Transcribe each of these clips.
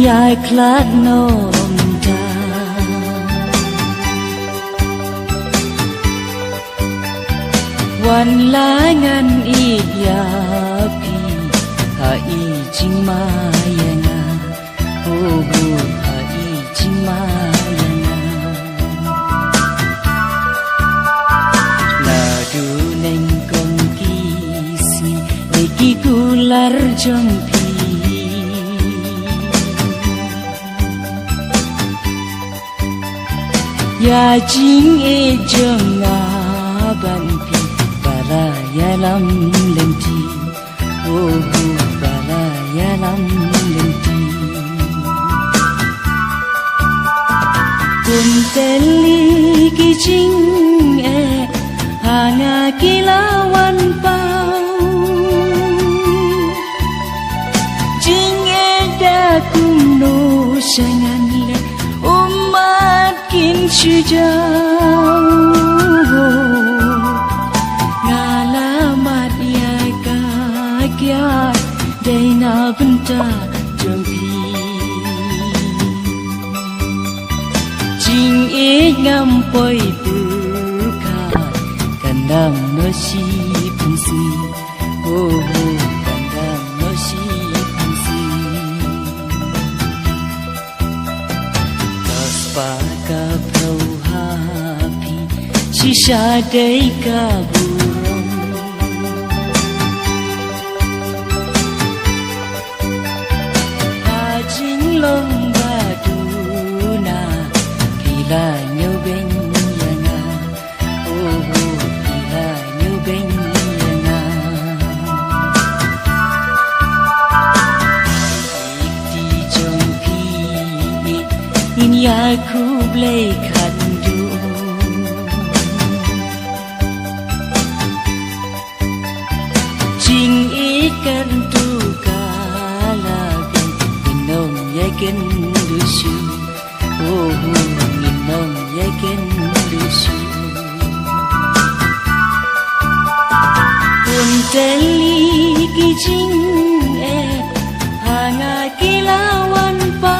ยายคลาดโนมตาวันลางานอีกยาพีหาอีจิงมายังาโอ้โหหาอีจิงมายังาลาดูเน่งกงกีสีเอกิกูลาร์จงพียาจิงเอจงงาบันพีบาลายาลัมเลนทีโอ้โหบาลายาลัมเลนทีกุนเตลีกิจิงเอหางากิลาวันเปาจิงเอดาคุมโนชังันเลกินชูเจ้างาลามาดยากาเกียดได้นาบันตาจงพีจิงเองามปอยปูคากันดามโนชีพันสีโอ้โหกันดามโนชีพันสีปากาเพราหาพีชิชาเดกาบุรมหาจิงลงบาดูนาพีลาเนียวเบงยังาโอ้โหพีลาเนียวเบงยังาอีกดีจงพีอินยาคูเบลคันดูจิงอีกันดูกาลากันมินนมยากันดูชูโอ้โหมินนมยากันดูชูคนเตลีกิจิงเอหางากิลาวันเปา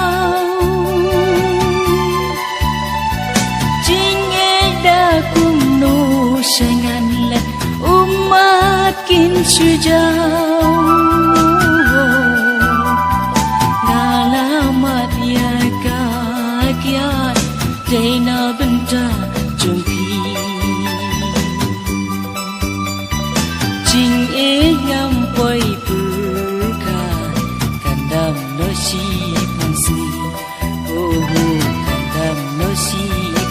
Jangan le umat kin sujau ngalamat ya kagiat dena benda jumpi jing e ngam poi purka kandam no si pansi oh kandam no si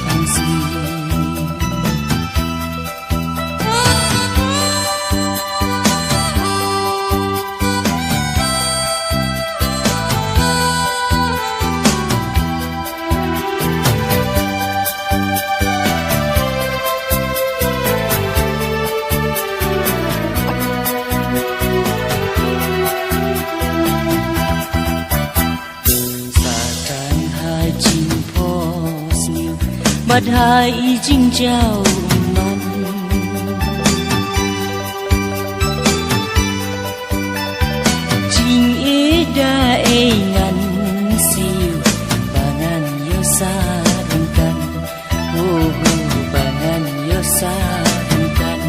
pansiบัดหายจิงเจ้ามันจิงเอดาเองันสิวบางันโยซาดังกันโอ้โหบางันโยซาดังกัน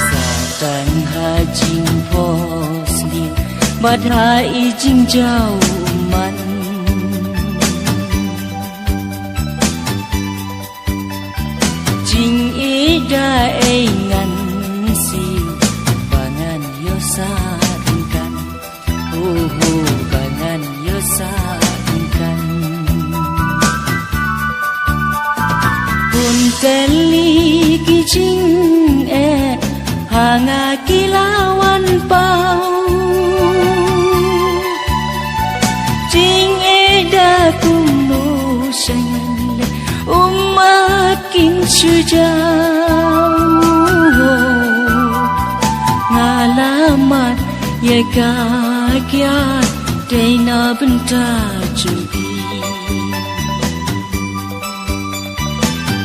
สาตันหาจิงพอสลิวบัดหายจิงเจ้ามันda e ngan siu bangan yo sadengkan oh bangan yo sadengkan pun teli kijing e hanga kilawan pau jing e da kumno sangan umat kin sujau ngalamat ya kagiat dena benda jumpi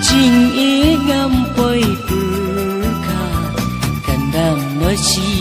jing e ngam poi purka kandam no si